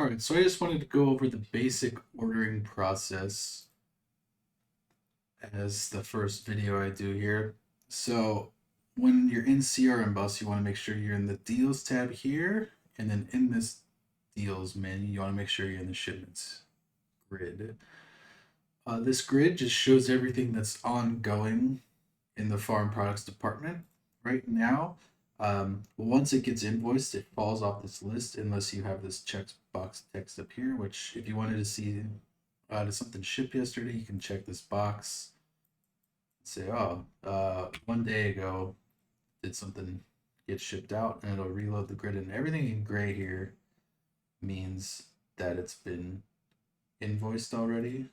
All right, so I just wanted to go over the basic ordering process as the first video I do here. So when you're in CRMBOS, you want to make sure you're in the deals tab here, and then in this deals menu, you want to make sure you're in the shipments grid. This grid just shows everything that's ongoing in the farm products department right now. Once it gets invoiced, it falls off this list unless you have this checkbox text up here, which if you wanted to see did something ship yesterday, you can check this box. Say, oh, 1 day ago, did something get shipped out, and it'll reload the grid. And everything in gray here means that it's been invoiced already.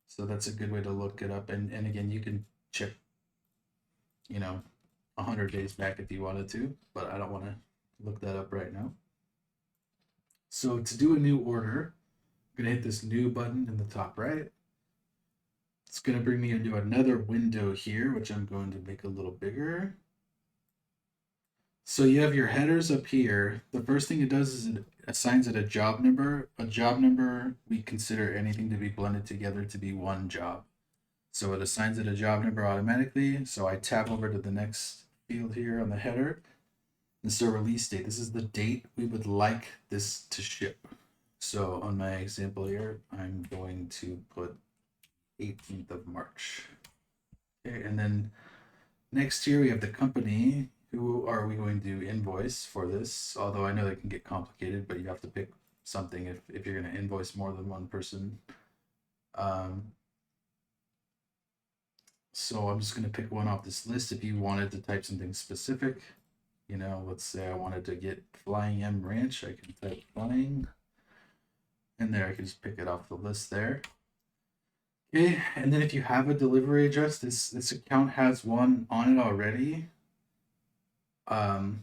So that's a good way to look it up. And again, you can check, 100 days back if you wanted to, but I don't want to look that up right now. So to do a new order, I'm going to hit this new button in the top right. It's going to bring me into another window here, which I'm going to make a little bigger. So you have your headers up here. The first thing it does is it assigns it a job number. A job number, we consider anything to be blended together to be one job. So it assigns it a job number automatically. So I tab over to the next field here on the header. This is a release date. This is the date we would like this to ship. So on my example here, I'm going to put 18th of March. Okay, and then next here we have the company. Who are we going to invoice for this? Although I know that can get complicated, but you have to pick something if you're going to invoice more than one person. So I'm just going to pick one off this list. If you wanted to type something specific, let's say I wanted to get Flying M Ranch, I can type Flying. And there, I can just pick it off the list there. Okay, and then if you have a delivery address, this account has one on it already. Although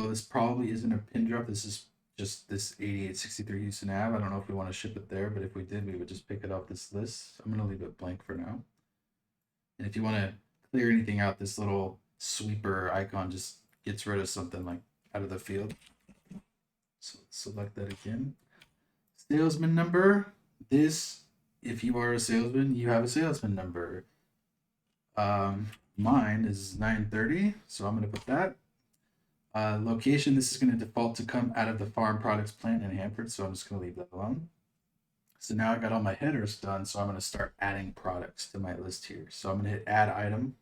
this probably isn't a pin drop, this is just this 8863 Houston Ave. I don't know if we want to ship it there, but if we did, we would just pick it off this list. I'm going to leave it blank for now. And if you want to clear anything out, this little sweeper icon just gets rid of something like out of the field. So select that again. Salesman number. This, if you are a salesman, you have a salesman number. Mine is 930, so I'm going to put that. Location, this is going to default to come out of the farm products plant in Hanford, so I'm just going to leave that alone. So now I got all my headers done, so I'm going to start adding products to my list here. So I'm going to hit add item.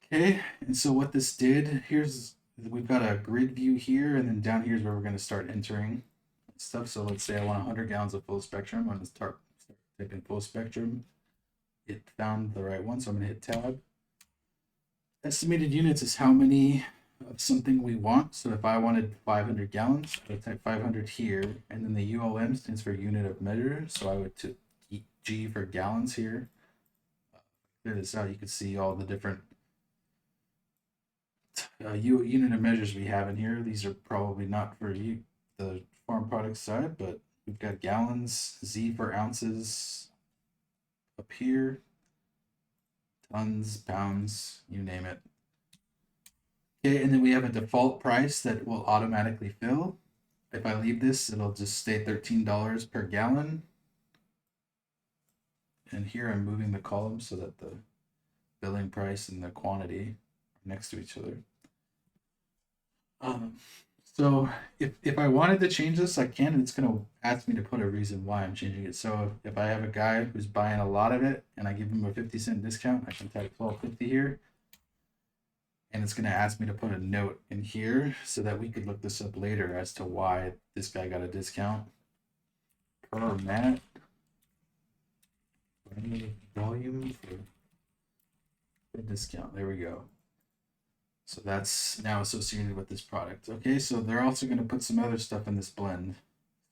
Okay, and so what this did, we've got a grid view here, and then down here is where we're going to start entering stuff. So let's say I want 100 gallons of full spectrum. I'm going to start typing full spectrum. It found the right one, so I'm going to hit tab. Estimated units is how many of something we want. So if I wanted 500 gallons, I would type 500 here, and then the ULM stands for unit of measure. So I would put G for gallons here. Clear this out, you can see all the different unit of measures we have in here. These are probably not for the farm products side, but we've got gallons, Z for ounces up here, tons, pounds, you name it. Okay, and then we have a default price that will automatically fill. If I leave this, it'll just stay $13 per gallon. And here I'm moving the columns so that the billing price and the quantity are next to each other. So if I wanted to change this, I can, and it's going to ask me to put a reason why I'm changing it. So if I have a guy who's buying a lot of it and I give him a 50-cent discount, I can type 12.50 here. And it's going to ask me to put a note in here so that we could look this up later as to why this guy got a discount. Per mat. Volume for discount. There we go. So that's now associated with this product. Okay, so they're also going to put some other stuff in this blend.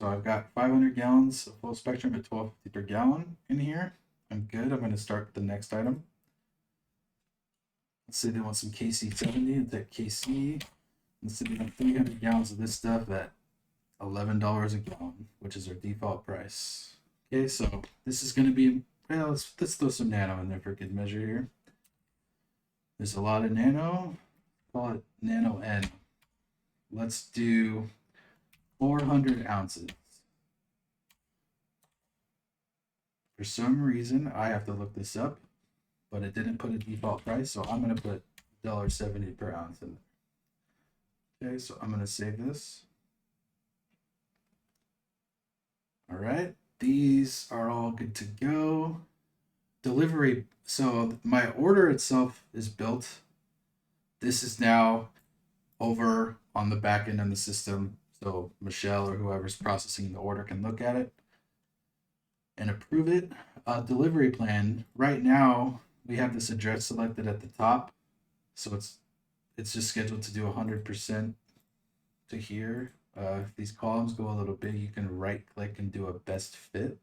So I've got 500 gallons of full spectrum at $12.50 per gallon in here. I'm good. I'm going to start the next item. Let's say they want some KC70 and take KC. Let's say they want 300 gallons of this stuff at $11 a gallon, which is our default price. Okay, so this is going to be, well, let's throw some nano in there for good measure here. There's a lot of nano. Call it nano N. Let's do 400 ounces. For some reason, I have to look this up, but it didn't put a default price, so I'm going to put $1.70 per ounce in there. Okay, so I'm going to save this. All right, these are all good to go. Delivery, so my order itself is built. This is now over on the back end of the system, so Michelle or whoever's processing the order can look at it and approve it. Delivery plan, right now we have this address selected at the top, so it's just scheduled to do 100% to here. If these columns go a little big, you can right click and do a best fit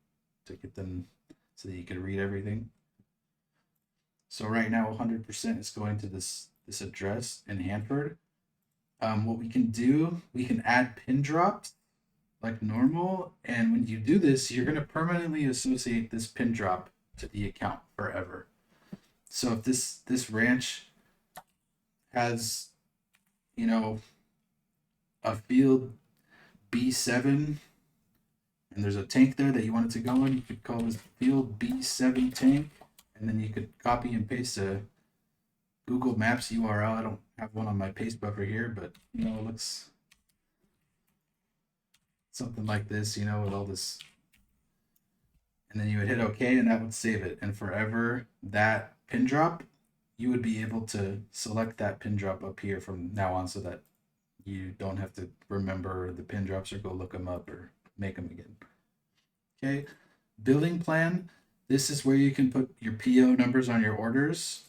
to get them so that you can read everything. So right now 100% is going to this address in Hanford. What we can do, we can add pin drops like normal, and when you do this, you're going to permanently associate this pin drop to the account forever. So if this ranch has, you know, a field B7 and there's a tank there that you want it to go in, you could call this field B7 tank, and then you could copy and paste a Google Maps URL. I don't have one on my paste buffer here, but you know, it looks something like this, you know, with all this. And then you would hit OK, and that would save it. And forever, that pin drop, you would be able to select that pin drop up here from now on, so that you don't have to remember the pin drops or go look them up or make them again. Okay, billing plan. This is where you can put your PO numbers on your orders.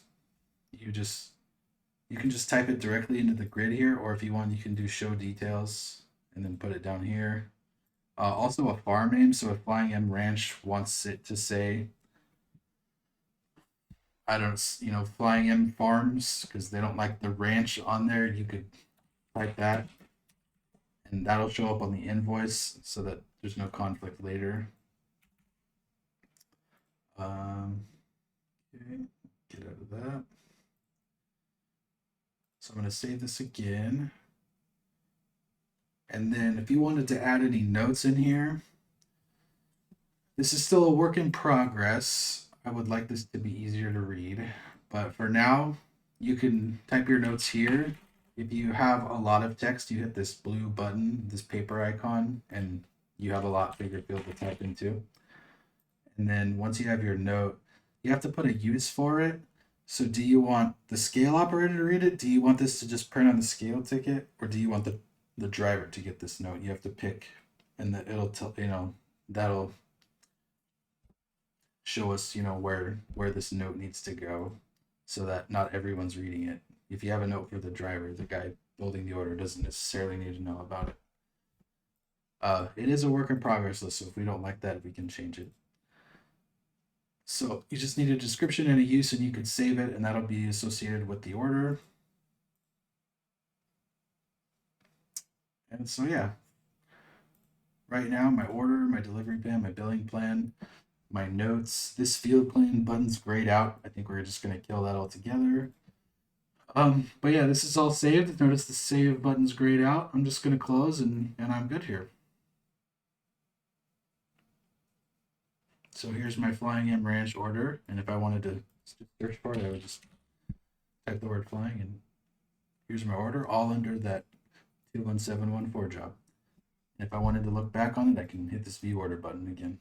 You can just type it directly into the grid here, or if you want, you can do show details and then put it down here. Also a farm name. So if Flying M Ranch wants it to say, I don't, Flying M Farms, because they don't like the ranch on there, you could type that, and that'll show up on the invoice so that there's no conflict later. Okay, get out of that. So I'm going to save this again. And then if you wanted to add any notes in here, this is still a work in progress. I would like this to be easier to read, but for now, you can type your notes here. If you have a lot of text, you hit this blue button, this paper icon, and you have a lot bigger field to type into. And then once you have your note, you have to put a use for it. So do you want the scale operator to read it? Do you want this to just print on the scale ticket? Or do you want the driver to get this note? You have to pick, and it'll tell, that'll show us, where this note needs to go, so that not everyone's reading it. If you have a note for the driver, the guy building the order doesn't necessarily need to know about it. It is a work in progress list, so if we don't like that, we can change it. So you just need a description and a use, and you can save it, and that'll be associated with the order. And so, yeah, right now, my order, my delivery plan, my billing plan, my notes, this field plan button's grayed out. I think we're just going to kill that altogether. But yeah, this is all saved. Notice the save button's grayed out. I'm just going to close, and I'm good here. So here's my Flying M Ranch order, and if I wanted to search for it, I would just type the word flying, and here's my order, all under that 21714 job. And if I wanted to look back on it, I can hit this view order button again.